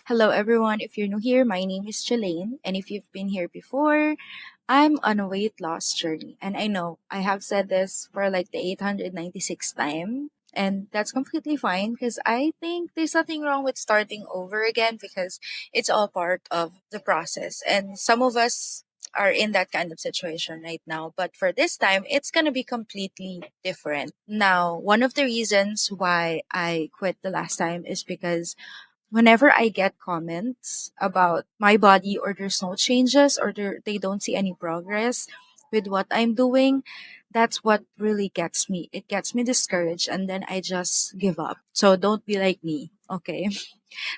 Hello, everyone. If you're new here, my name is Jelaine. And if you've been here before, I'm on a weight loss journey. And I know I have said this for like the 896th time. And that's completely fine because I think there's nothing wrong with starting over again because it's all part of the process. And some of us are in that kind of situation right now. But for this time, it's going to be completely different. Now, one of the reasons why I quit the last time is because whenever I get comments about my body or there's no changes or they don't see any progress with what I'm doing, that's what really gets me. It gets me discouraged and then I just give up. So don't be like me, okay?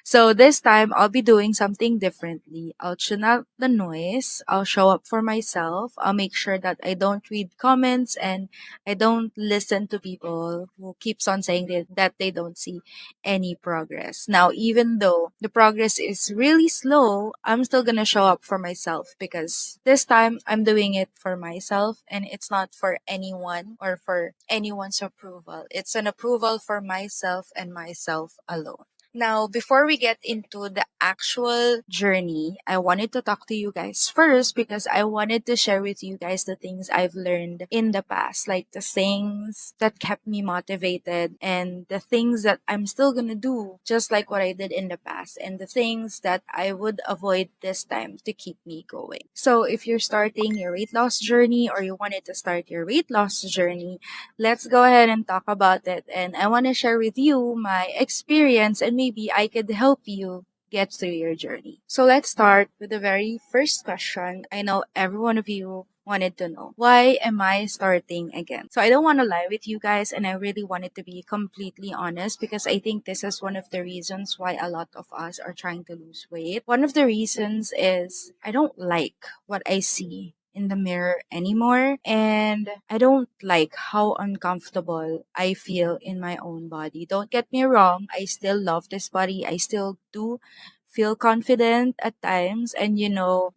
So this time I'll be doing something differently. I'll tune out the noise. I'll show up for myself. I'll make sure that I don't read comments and I don't listen to people who keeps on saying that they don't see any progress. Now, even though the progress is really slow, I'm still gonna show up for myself because this time I'm doing it for myself and it's not for anyone or for anyone's approval. It's an approval for myself and myself alone. Now, before we get into the actual journey, I wanted to talk to you guys first because I wanted to share with you guys the things I've learned in the past, like the things that kept me motivated and the things that I'm still gonna do, just like what I did in the past, and the things that I would avoid this time to keep me going. So, if you're starting your weight loss journey or you wanted to start your weight loss journey, let's go ahead and talk about it. And I want to share with you my experience and maybe I could help you get through your journey. So let's start with the very first question. I know every one of you wanted to know, why am I starting again? So I don't want to lie with you guys and I really wanted to be completely honest because I think this is one of the reasons why a lot of us are trying to lose weight. One of the reasons is I don't like what I see in the mirror anymore. And I don't like how uncomfortable I feel in my own body. Don't get me wrong, I still love this body. I still do feel confident at times. And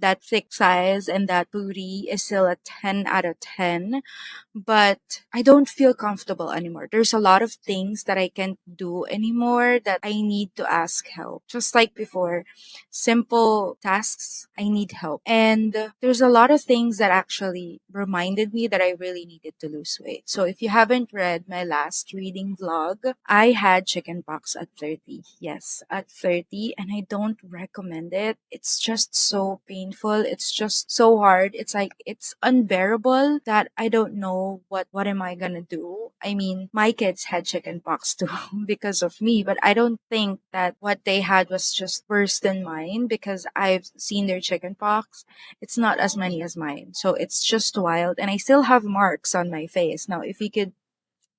that thick size and that booty is still a 10 out of 10, but I don't feel comfortable anymore. There's a lot of things that I can't do anymore that I need to ask help. Just like before, simple tasks, I need help. And there's a lot of things that actually reminded me that I really needed to lose weight. So if you haven't read my last reading vlog, I had chickenpox at 30. Yes, at 30, and I don't recommend it. It's just so painful. It's just so hard. It's like it's unbearable that I don't know what am I gonna do. I mean, my kids had chickenpox too because of me, but I don't think that what they had was just worse than mine because I've seen their chickenpox. It's not as many as mine. So it's just wild. And I still have marks on my face. Now, if you could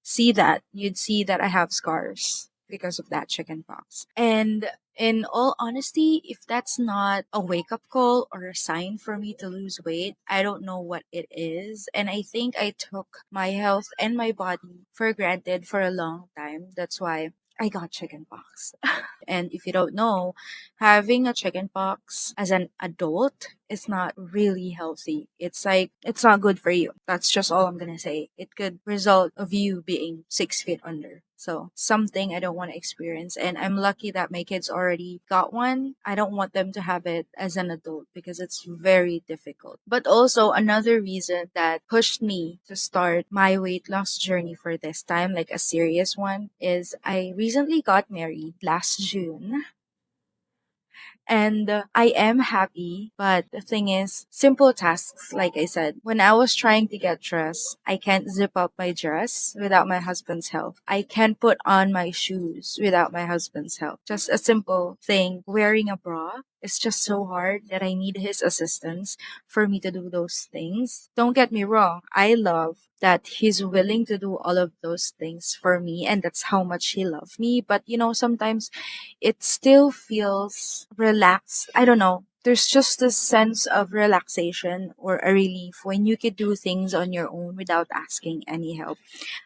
see that, you'd see that I have scars because of that chickenpox. And in all honesty, if that's not a wake up call or a sign for me to lose weight, I don't know what it is. And I think I took my health and my body for granted for a long time. That's why I got chickenpox. And if you don't know, having a chickenpox as an adult is not really healthy. It's like, it's not good for you. That's just all I'm gonna say. It could result of you being 6 feet under. So something I don't want to experience. And I'm lucky that my kids already got one. I don't want them to have it as an adult because it's very difficult. But also another reason that pushed me to start my weight loss journey for this time, like a serious one, is I recently got married last June. And I am happy, but the thing is, simple tasks, like I said, when I was trying to get dressed, I can't zip up my dress without my husband's help. I can't put on my shoes without my husband's help. Just a simple thing, wearing a bra. It's just so hard that I need his assistance for me to do those things. Don't get me wrong, I love that he's willing to do all of those things for me, and that's how much he loves me. But sometimes it still feels relaxed. I don't know. There's just a sense of relaxation or a relief when you could do things on your own without asking any help.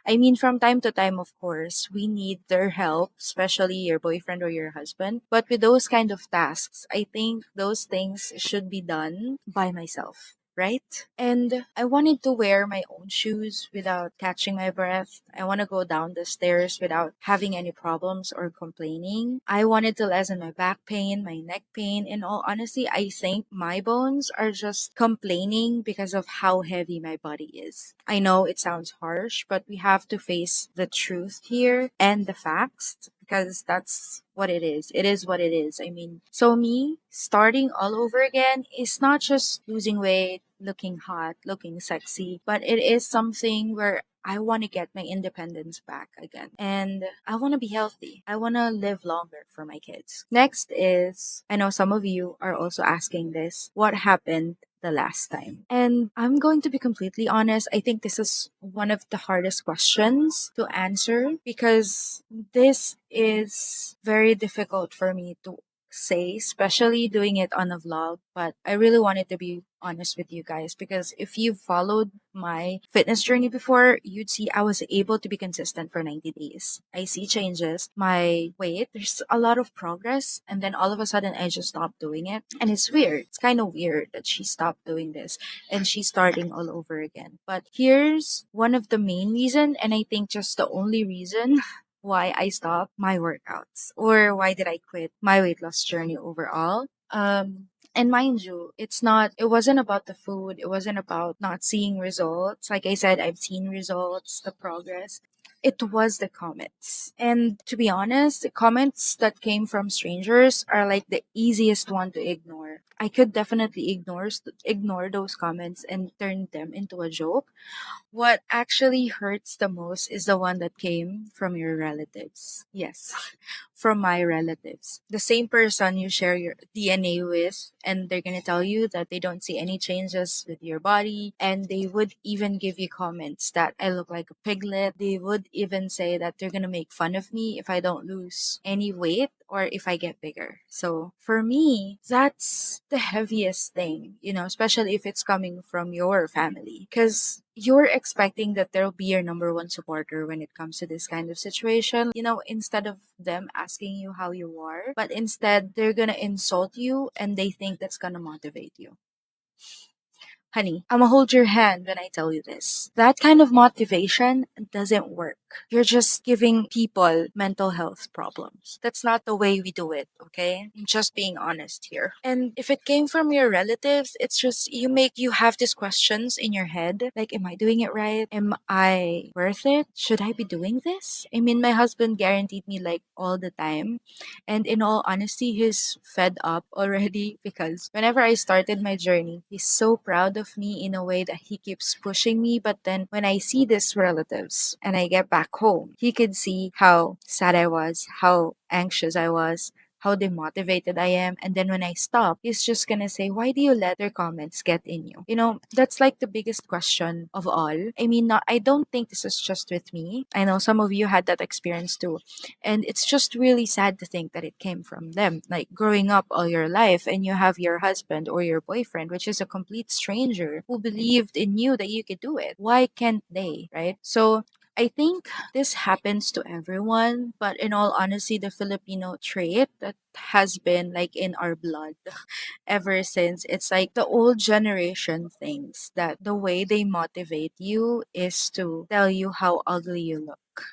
I mean, from time to time, of course, we need their help, especially your boyfriend or your husband. But with those kind of tasks, I think those things should be done by myself. right? And I wanted to wear my own shoes without catching my breath. I want to go down the stairs without having any problems or complaining. I wanted to lessen my back pain, my neck pain. In all honesty, I think my bones are just complaining because of how heavy my body is. I know it sounds harsh, but we have to face the truth here and the facts because that's what it is. It is what it is. I mean, so me starting all over again is not just losing weight, looking hot, looking sexy, but it is something where I want to get my independence back again. And I want to be healthy. I want to live longer for my kids. Next is, I know some of you are also asking this, what happened the last time? And I'm going to be completely honest. I think this is one of the hardest questions to answer because this is very difficult for me to say, especially doing it on a vlog. But I really wanted to be honest with you guys because if you followed my fitness journey before, you'd see I was able to be consistent for 90 days. I see changes. My weight, there's a lot of progress, and then all of a sudden I just stopped doing it. And it's weird. It's kind of weird that she stopped doing this and she's starting all over again. But here's one of the main reason, and I think just the only reason why I stopped my workouts or why did I quit my weight loss journey overall. And mind you, it wasn't about the food. It wasn't about not seeing results. Like I said, I've seen results, the progress. It was the comments. And to be honest, the comments that came from strangers are like the easiest one to ignore. I could definitely ignore those comments and turn them into a joke. What actually hurts the most is the one that came from your relatives. Yes, from my relatives. The same person you share your DNA with, and they're gonna tell you that they don't see any changes with your body, and they would even give you comments that I look like a piglet. They would even say that they're gonna make fun of me if I don't lose any weight or if I get bigger. So for me, that's the heaviest thing, especially if it's coming from your family. Because you're expecting that they'll be your number one supporter when it comes to this kind of situation. Instead of them asking you how you are, but instead they're gonna insult you and they think that's gonna motivate you. Honey, I'ma hold your hand when I tell you this. That kind of motivation doesn't work. You're just giving people mental health problems. That's not the way we do it, okay? I'm just being honest here. And if it came from your relatives, it's just you have these questions in your head like, am I doing it right? Am I worth it? Should I be doing this? I mean, my husband guaranteed me like all the time. And in all honesty, he's fed up already because whenever I started my journey, he's so proud of me in a way that he keeps pushing me. But then when I see these relatives and I get back home, he could see how sad I was, how anxious I was, how demotivated I am. And then when I stop, he's just gonna say, why do you let their comments get in you? That's like the biggest question of all. I mean, I don't think this is just with me. I know some of you had that experience too. And it's just really sad to think that it came from them. Like growing up all your life and you have your husband or your boyfriend, which is a complete stranger who believed in you that you could do it. Why can't they? Right? So I think this happens to everyone, but in all honesty, the Filipino trait that has been like in our blood ever since, it's like the old generation thinks that the way they motivate you is to tell you how ugly you look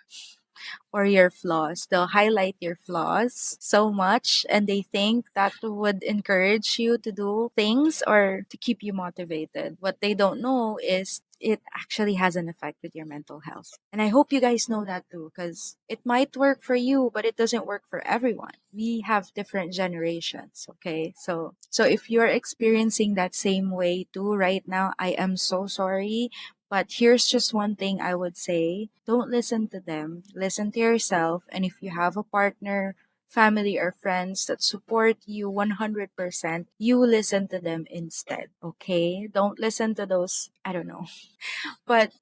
or your flaws. They'll highlight your flaws so much and they think that would encourage you to do things or to keep you motivated. What they don't know is it actually has an effect with your mental health. And I hope you guys know that too because it might work for you, but it doesn't work for everyone. We have different generations, okay? So if you're experiencing that same way too right now, I am so sorry. But here's just one thing I would say. Don't listen to them. Listen to yourself. And if you have a partner, family, or friends that support you 100%, you listen to them instead. Okay? Don't listen to those, I don't know. But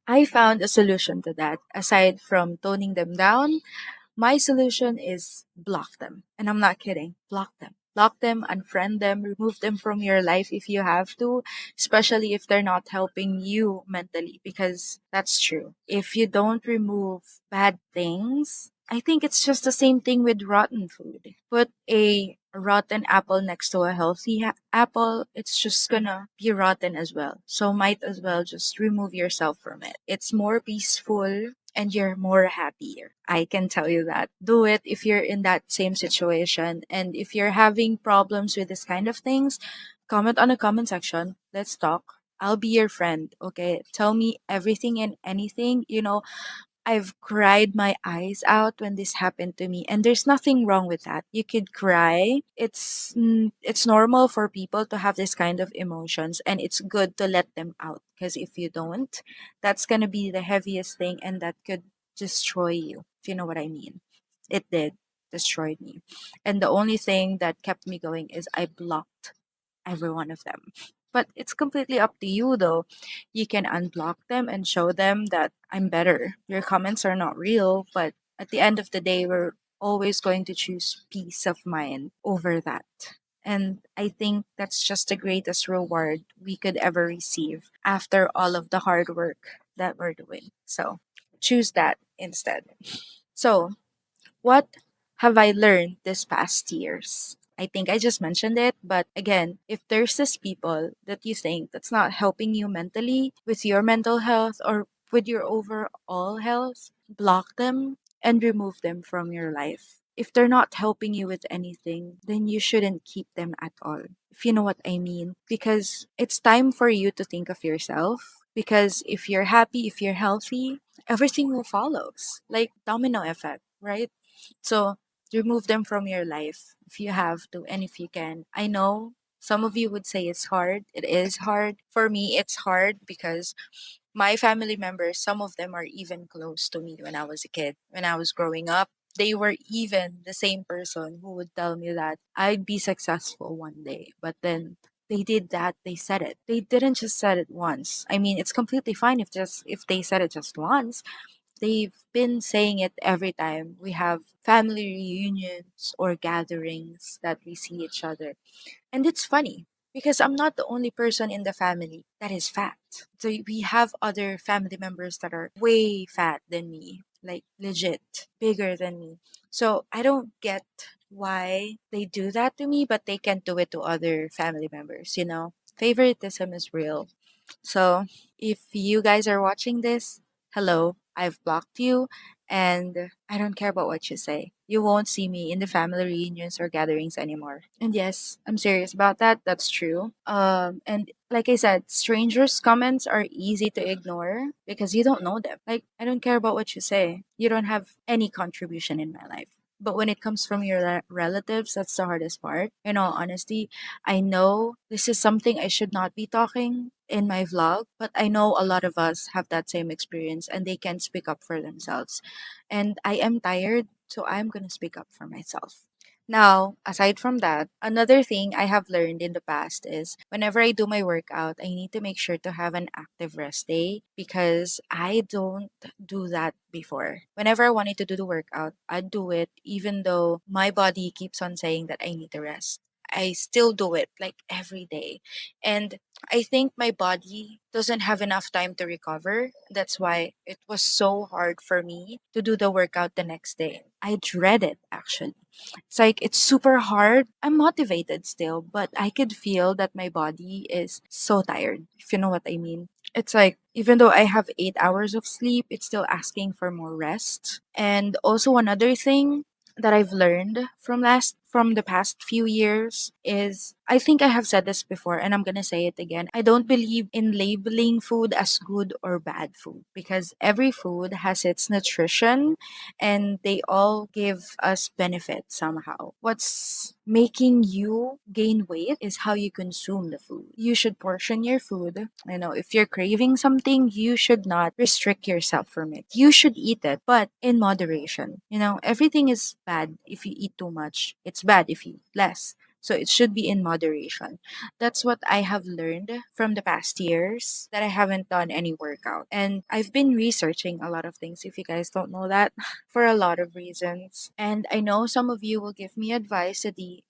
I found a solution to that. Aside from toning them down, my solution is block them. And I'm not kidding. Block them. Block them, unfriend them, remove them from your life if you have to, especially if they're not helping you mentally, because that's true. If you don't remove bad things, I think it's just the same thing with rotten food. Put a a rotten apple next to a healthy apple, it's just gonna be rotten as well. So might as well just remove yourself from it. It's more peaceful and you're more happier. I can tell you that. Do it if you're in that same situation. And if you're having problems with this kind of things, comment on the comment section. Let's talk. I'll be your friend, okay? Tell me everything and anything. I've cried my eyes out when this happened to me, and there's nothing wrong with that. You could cry. It's normal for people to have this kind of emotions, and it's good to let them out, because if you don't, that's going to be the heaviest thing, and that could destroy you, if you know what I mean. It did, destroyed me. And the only thing that kept me going is I blocked every one of them. But it's completely up to you though. You can unblock them and show them that I'm better. Your comments are not real, but at the end of the day, we're always going to choose peace of mind over that. And I think that's just the greatest reward we could ever receive after all of the hard work that we're doing. So choose that instead. So, what have I learned this past years? I think I just mentioned it, but again, if there's this people that you think that's not helping you mentally with your mental health or with your overall health, block them and remove them from your life. If they're not helping you with anything, then you shouldn't keep them at all. If you know what I mean. Because it's time for you to think of yourself. Because if you're happy, if you're healthy, everything will follows. Like domino effect, right? So remove them from your life if you have to and if you can. I know some of you would say it's hard. It is hard. For me, it's hard because my family members, some of them are even close to me when I was a kid. When I was growing up, they were even the same person who would tell me that I'd be successful one day. But then they did that, they said it. They didn't just said it once. I mean, it's completely fine if they said it just once. They've been saying it every time we have family reunions or gatherings that we see each other. And it's funny because I'm not the only person in the family that is fat. So we have other family members that are way fat than me, like legit bigger than me. So I don't get why they do that to me, but they can't do it to other family members. Favoritism is real. So if you guys are watching this, hello, I've blocked you and I don't care about what you say. You won't see me in the family reunions or gatherings anymore. And yes, I'm serious about that. That's true. And like I said, strangers' comments are easy to ignore because you don't know them. Like, I don't care about what you say. You don't have any contribution in my life. But when it comes from your relatives, that's the hardest part. In all honesty, I know this is something I should not be talking in my vlog, but I know a lot of us have that same experience and they can speak up for themselves. And I am tired, so I'm going to speak up for myself. Now, aside from that, another thing I have learned in the past is whenever I do my workout, I need to make sure to have an active rest day because I don't do that before. Whenever I wanted to do the workout, I'd do it even though my body keeps on saying that I need to rest. I still do it like every day. And I think my body doesn't have enough time to recover. That's why it was so hard for me to do the workout the next day. I dread it actually. It's like it's super hard. I'm motivated still, but I could feel that my body is so tired, if you know what I mean. It's like even though I have 8 hours of sleep, it's still asking for more rest. And also another thing that I've learned from the past few years is I think I have said this before and I'm going to say it again. I don't believe in labeling food as good or bad food because every food has its nutrition and they all give us benefit somehow. What's making you gain weight is how you consume the food. You should portion your food. If you're craving something, you should not restrict yourself from it. You should eat it, but in moderation. Everything is bad if you eat too much. It's bad if you eat less. So it should be in moderation. That's what I have learned from the past years that I haven't done any workout. And I've been researching a lot of things, if you guys don't know that, for a lot of reasons. And I know some of you will give me advice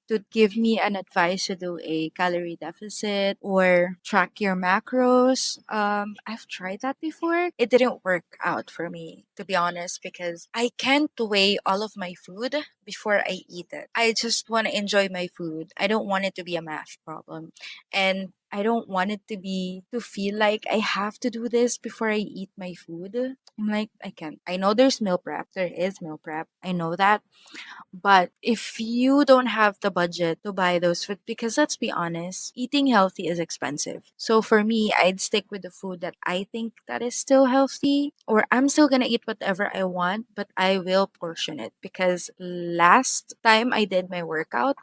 to give me an advice to do a calorie deficit or track your macros. I've tried that before. It didn't work out for me, to be honest, because I can't weigh all of my food before I eat it. I just want to enjoy my food. I don't want it to be a math problem. And I don't want it to feel like I have to do this before I eat my food. I'm like, I can't. I know there's meal prep. There is meal prep. I know that. But if you don't have the budget to buy those food, because let's be honest, eating healthy is expensive. So for me, I'd stick with the food that I think that is still healthy, or I'm still gonna eat whatever I want, but I will portion it. Because last time I did my workout,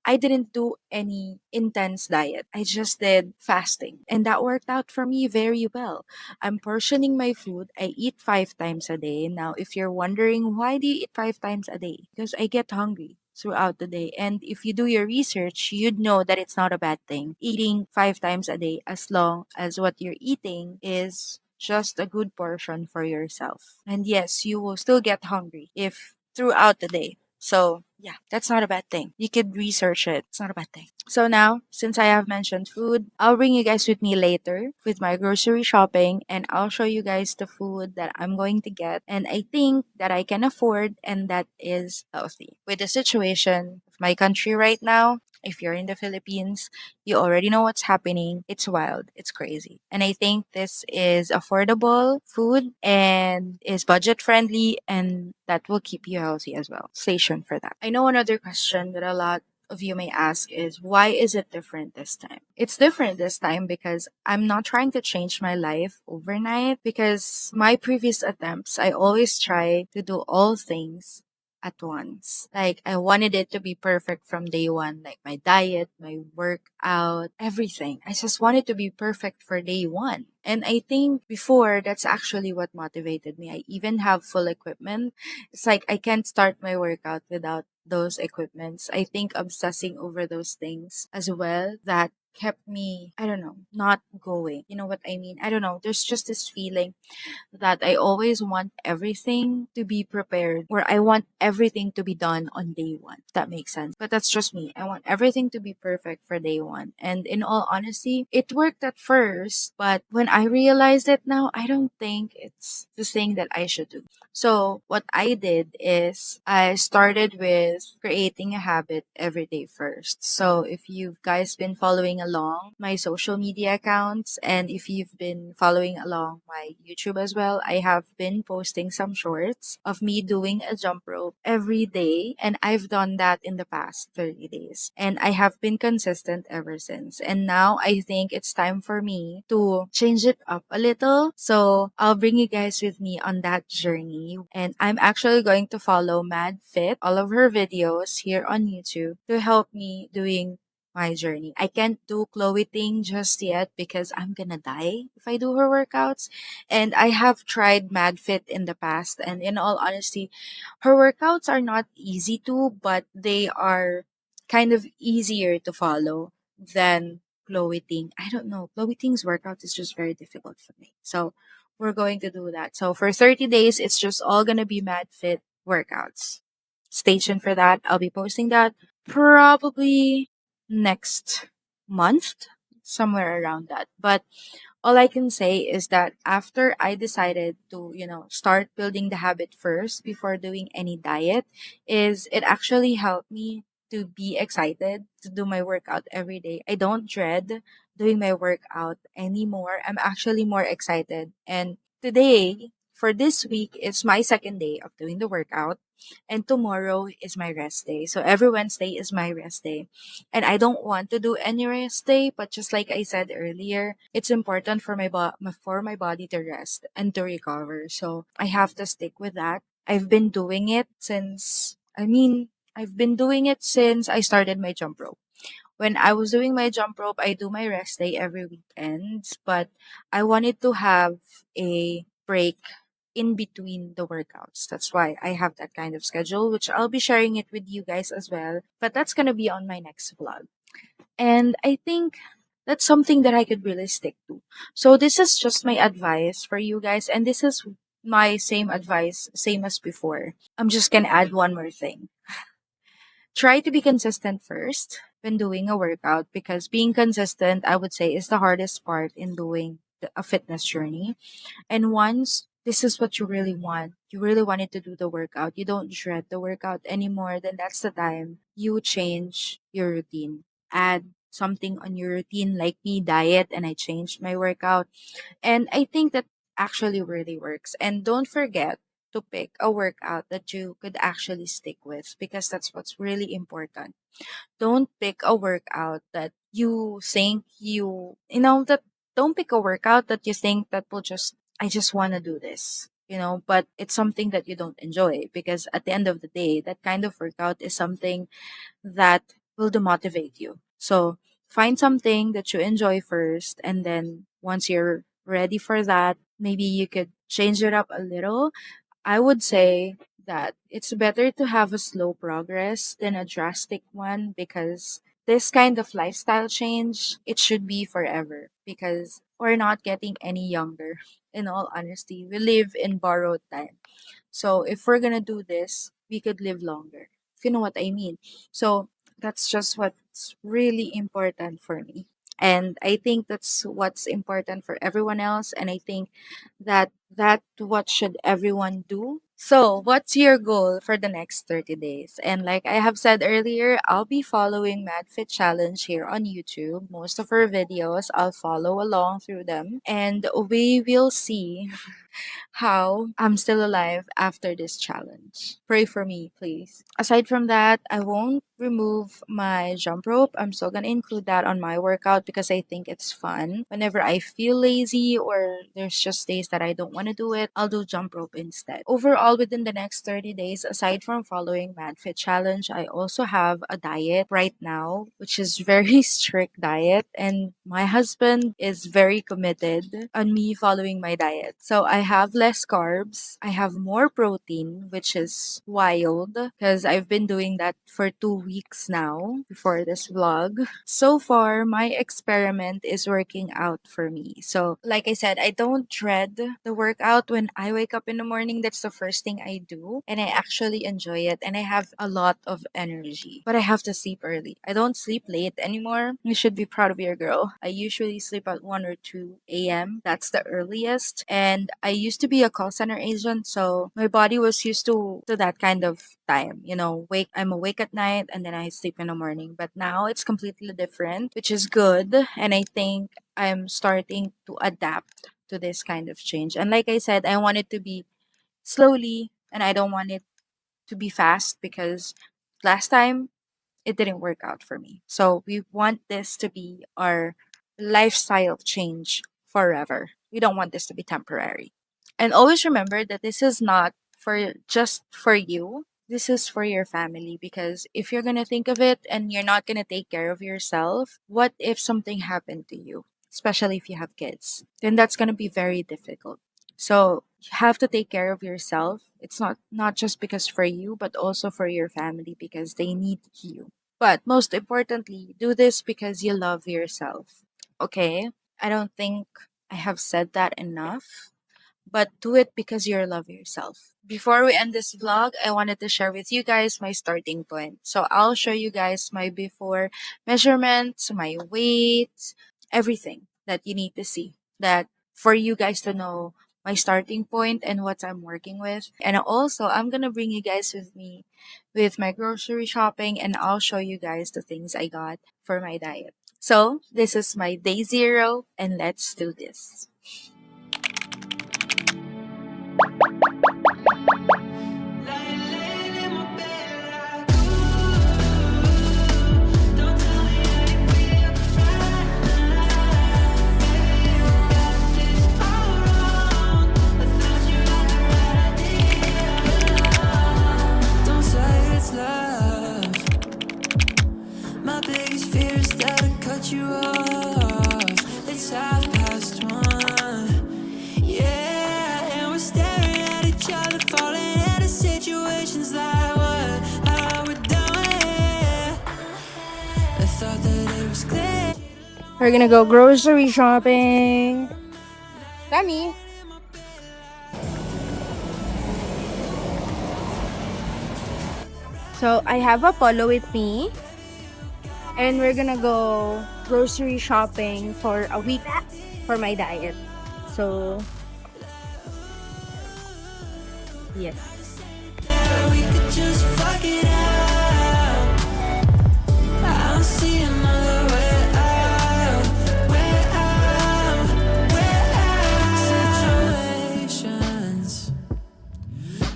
I didn't do any intense diet. I just did fasting. And that worked out for me very well. I'm portioning my food. I eat 5 times a day. Now, if you're wondering why do you eat 5 times a day? Because I get hungry throughout the day. And if you do your research, you'd know that it's not a bad thing. Eating 5 times a day, as long as what you're eating is just a good portion for yourself. And yes, you will still get hungry if throughout the day. So, yeah, that's not a bad thing. You could research it. It's not a bad thing. So now, since I have mentioned food, I'll bring you guys with me later with my grocery shopping, and I'll show you guys the food that I'm going to get and I think that I can afford and that is healthy. With the situation of my country right now, if you're in the Philippines, you already know what's happening. It's wild. It's crazy. And I think this is affordable food and is budget friendly and that will keep you healthy as well. Stay tuned for that. I know another question that a lot of you may ask is why is it different this time? It's different this time because I'm not trying to change my life overnight because my previous attempts, I always try to do all things at once. Like I wanted it to be perfect from day one, like my diet, my workout, everything. I just wanted to be perfect for day one. And I think before that's actually what motivated me. I even have full equipment. It's like I can't start my workout without those equipments. I think obsessing over those things as well that kept me, I don't know, not going. You know what I mean? I don't know. There's just this feeling that I always want everything to be prepared or I want everything to be done on day one. If that makes sense. But that's just me. I want everything to be perfect for day one. And in all honesty, it worked at first, but when I realized it now, I don't think it's the thing that I should do. So what I did is I started with creating a habit every day first. So if you've guys been following along my social media accounts and if you've been following along my YouTube as well, I have been posting some shorts of me doing a jump rope every day and I've done that in the past 30 days and I have been consistent ever since. And now I think it's time for me to change it up a little. So I'll bring you guys with me on that journey and I'm actually going to follow Mad Fit, all of her videos here on YouTube to help me doing my journey. I can't do Chloe thing just yet because I'm gonna die if I do her workouts. And I have tried MadFit in the past, and in all honesty, her workouts are not easy to, but they are kind of easier to follow than Chloe Ting. I don't know. Chloe Ting's workout is just very difficult for me. So we're going to do that. So for 30 days, it's just all gonna be MadFit workouts. Stay tuned for that. I'll be posting that probably next month, somewhere around that. But all I can say is that after I decided to, start building the habit first before doing any diet, is it actually helped me to be excited to do my workout every day. I don't dread doing my workout anymore. I'm actually more excited. And today, for this week, it's my second day of doing the workout. And tomorrow is my rest day. So every Wednesday is my rest day. And I don't want to do any rest day, but just like I said earlier, it's important for my body to rest and to recover. So I have to stick with that. I've been doing it since I started my jump rope. When I was doing my jump rope, I do my rest day every weekend, but I wanted to have a break in between the workouts. That's why I have that kind of schedule, which I'll be sharing it with you guys as well. But that's going to be on my next vlog. And I think that's something that I could really stick to. So this is just my advice for you guys. And this is my same advice, same as before. I'm just going to add one more thing. try to be consistent first when doing a workout, because being consistent, I would say, is the hardest part in doing a fitness journey. And once this is what you really wanted to do the workout, you don't dread the workout anymore, then that's the time you change your routine. Add something on your routine, like me, diet, and I changed my workout. And I think that actually really works. And don't forget to pick a workout that you could actually stick with, because that's what's really important. Don't pick a workout that you think that don't pick a workout that you think that will just, I just want to do this, but it's something that you don't enjoy, because at the end of the day, that kind of workout is something that will demotivate you. So find something that you enjoy first, and then once you're ready for that, maybe you could change it up a little. I would say that it's better to have a slow progress than a drastic one, because this kind of lifestyle change, it should be forever, because we're not getting any younger. In all honesty, we live in borrowed time. So if we're gonna do this, we could live longer. If you know what I mean. So that's just what's really important for me. And I think that's what's important for everyone else. And I think that what should everyone do. So what's your goal for the next 30 days? And like I have said earlier, I'll be following MadFit Challenge here on YouTube. Most of her videos, I'll follow along through them. And we will see how I'm still alive after this challenge. Pray for me, please. Aside from that, I won't remove my jump rope. I'm still gonna include that on my workout, because I think it's fun. Whenever I feel lazy or there's just days that I don't want to do it, I'll do jump rope instead. Overall, within the next 30 days, aside from following MadFit Challenge, I also have a diet right now, which is very strict diet, and my husband is very committed on me following my diet. So I have less carbs, I have more protein, which is wild, because I've been doing that for 2 weeks now before this vlog. So far, my experiment is working out for me. So, like I said, I don't dread the workout. When I wake up in the morning, that's the first thing I do, and I actually enjoy it, and I have a lot of energy. But I have to sleep early. I don't sleep late anymore. You should be proud of your girl. I usually sleep at 1 or 2 a.m. That's the earliest. And I used to be a call center agent, so my body was used to that kind of time. I'm awake at night and then I sleep in the morning. But now it's completely different, which is good. And I think I'm starting to adapt to this kind of change. And like I said, I want it to be slowly, and I don't want it to be fast, because last time it didn't work out for me. So we want this to be our lifestyle change forever. We don't want this to be temporary. And always remember that this is not for just for you. This is for your family, because if you're going to think of it and you're not going to take care of yourself, what if something happened to you? Especially if you have kids. Then that's going to be very difficult. So you have to take care of yourself. It's not just because for you, but also for your family, because they need you. But most importantly, do this because you love yourself. Okay? I don't think I have said that enough, but do it because you love yourself. Before we end this vlog, I wanted to share with you guys my starting point. So I'll show you guys my before measurements, my weight, everything that you need to see. That for you guys to know my starting point and what I'm working with. And also, I'm going to bring you guys with me with my grocery shopping, and I'll show you guys the things I got for my diet. So, this is my day 0, and let's do this. Don't say it's love. My biggest fear is that I cut you off. It's 1:30. Yeah, and we're staring at each other, falling into situations like what we're doing. I thought that it was clear. We're gonna go grocery shopping. Dummy. So I have Apollo with me, and we're gonna go grocery shopping for a week for my diet. So yes. We could just fuck it out. I don't see another way out. Way out. Way out. Situations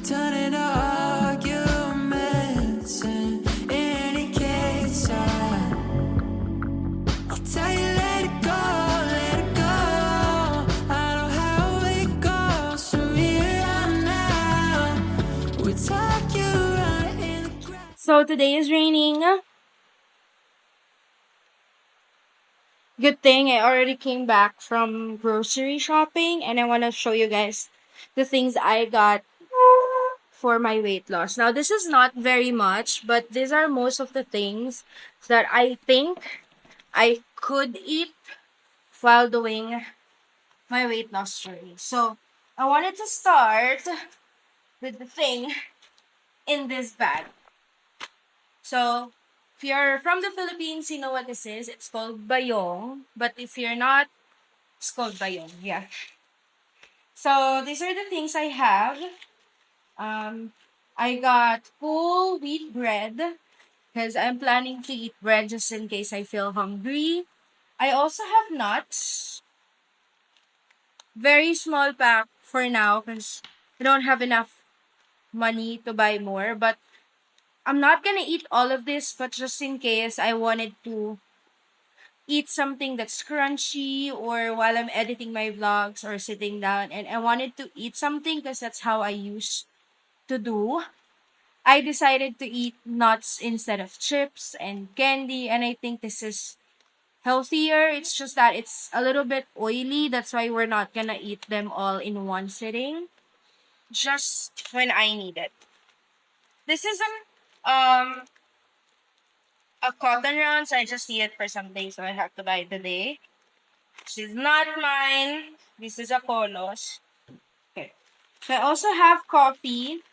turn into arguments, and in any case, I'll tell you, let it go, let it go. I know how it goes from here on out. We talk you right in the ground. So today is raining. Good thing I already came back from grocery shopping, and I want to show you guys the things I got for my weight loss. Now, this is not very much, but these are most of the things that I think I could eat while doing my weight loss journey. So, I wanted to start with the thing in this bag. So, if you're from the Philippines, you know what this is. It's called bayong. But if you're not, it's called bayong. Yeah. So, these are the things I have. Um, I got full wheat bread because I'm planning to eat bread just in case I feel hungry. I also have nuts. Very small pack for now because I don't have enough money to buy more. But I'm not gonna eat all of this, but just in case I wanted to eat something that's crunchy or while I'm editing my vlogs or sitting down and I wanted to eat something because that's how I used to do. I decided to eat nuts instead of chips and candy, and I think this is healthier. It's just that it's a little bit oily. That's why we're not gonna eat them all in one sitting. Just when I need it. This isn't a cotton round, so I just need it for something, so I have to buy it today. This is not mine. This is a Colos. Okay. So I also have coffee.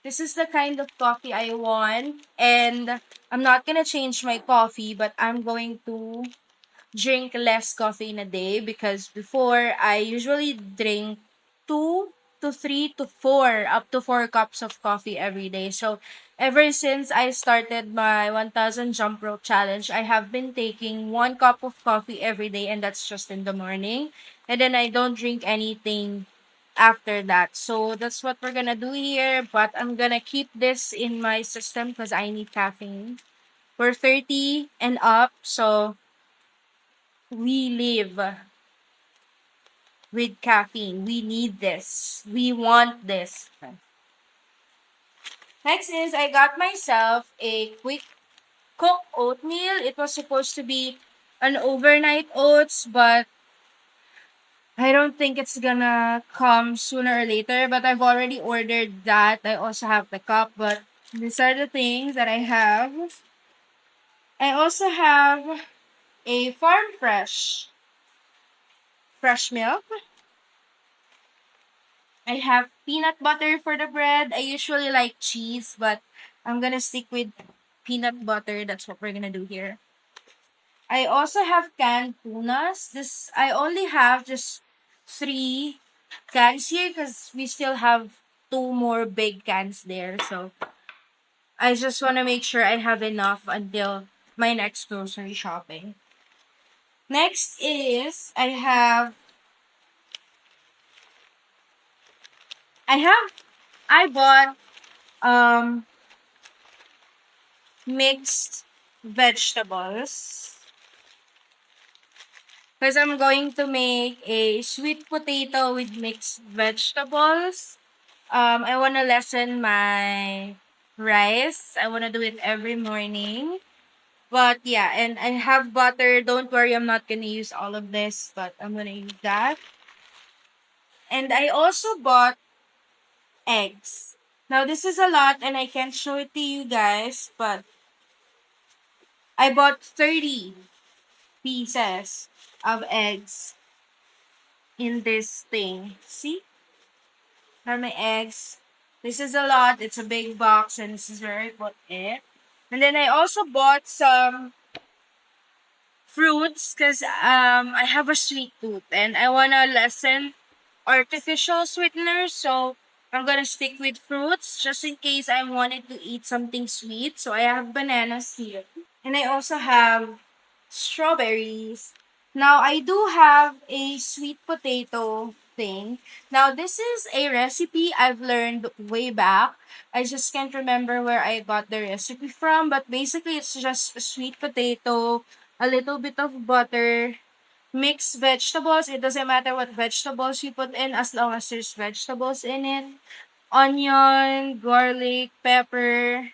This is the kind of coffee I want. And I'm not gonna change my coffee, but I'm going to drink less coffee in a day because before I usually drink 2 to 3 to 4, up to 4 cups of coffee every day. So ever since I started my 1000 jump rope challenge, I have been taking 1 cup of coffee every day, and that's just in the morning. And then I don't drink anything after that. So that's what we're gonna do here. But I'm gonna keep this in my system because I need caffeine. We're 30 and up, so we live with caffeine. We need this. We want this. Next is I got myself a quick cook oatmeal. It was supposed to be an overnight oats, but I don't think it's gonna come sooner or later. But I've already ordered that. I also have the cup, but these are the things that I have. I also have a farm fresh milk. I have peanut butter for the bread. I usually like cheese, but I'm gonna stick with peanut butter. That's what we're gonna do here. I also have canned tunas. This I only have just 3 cans here because we still have 2 more big cans there. So I just want to make sure I have enough until my next grocery shopping. Next is I bought um mixed vegetables because I'm going to make a sweet potato with mixed vegetables. I want to lessen my rice. I want to do it every morning. But yeah, and I have butter. Don't worry, I'm not going to use all of this, but I'm going to use that. And I also bought eggs. Now, this is a lot and I can't show it to you guys, but I bought 30 pieces of eggs in this thing. See? Are my eggs. This is a lot. It's a big box, and this is where I put it. And then I also bought some fruits because I have a sweet tooth and I wanna lessen artificial sweeteners. So I'm gonna stick with fruits just in case I wanted to eat something sweet. So I have bananas here, and I also have strawberries. Now I do have a sweet potato thing. Now this is a recipe I've learned way back. I just can't remember where I got the recipe from, but basically it's just a sweet potato, a little bit of butter, mixed vegetables. It doesn't matter what vegetables you put in as long as there's vegetables in it. Onion, garlic, pepper,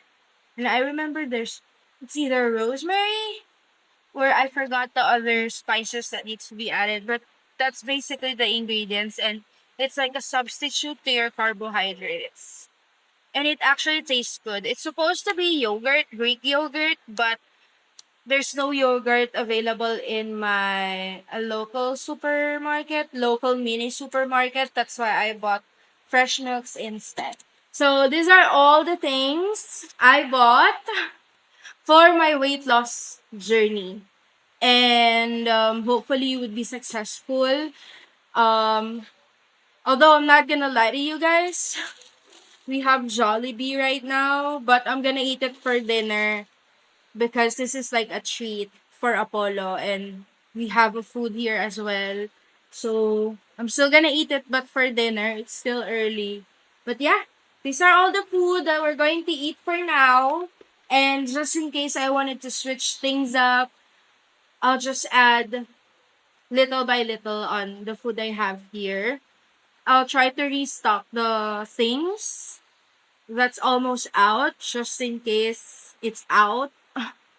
and I remember there's it's either rosemary or I forgot the other spices that needs to be added, but that's basically the ingredients, and it's like a substitute to your carbohydrates. And it actually tastes good. It's supposed to be yogurt, Greek yogurt, but there's no yogurt available in my local supermarket, local mini supermarket. That's why I bought fresh milks instead. So these are all the things I bought for my weight loss journey. And hopefully you would be successful. Um, Although I'm not gonna lie to you guys, we have Jollibee right now, but I'm gonna eat it for dinner because this is like a treat for Apollo, and we have a food here as well. So I'm still gonna eat it, but for dinner. It's still early. But yeah, these are all the food that we're going to eat for now. And just in case I wanted to switch things up, I'll just add little by little on the food I have here. I'll try to restock the things that's almost out just in case it's out.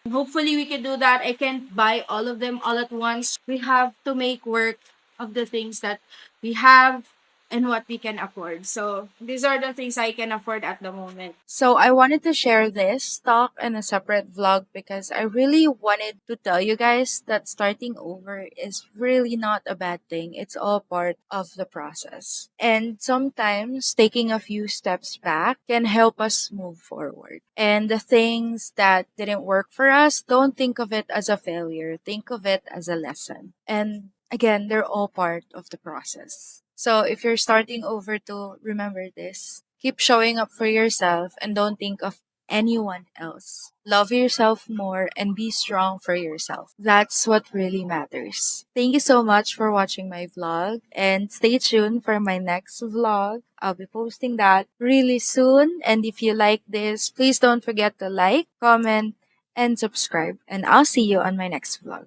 Hopefully we can do that. I can't buy all of them all at once. We have to make work of the things that we have and what we can afford. So these are the things I can afford at the moment. So I wanted to share this talk in a separate vlog because I really wanted to tell you guys that starting over is really not a bad thing. It's all part of the process. And sometimes taking a few steps back can help us move forward. And the things that didn't work for us, don't think of it as a failure. Think of it as a lesson. And again, they're all part of the process. So if you're starting over to remember this, keep showing up for yourself and don't think of anyone else. Love yourself more and be strong for yourself. That's what really matters. Thank you so much for watching my vlog and stay tuned for my next vlog. I'll be posting that really soon. And if you like this, please don't forget to like, comment, and subscribe. And I'll see you on my next vlog.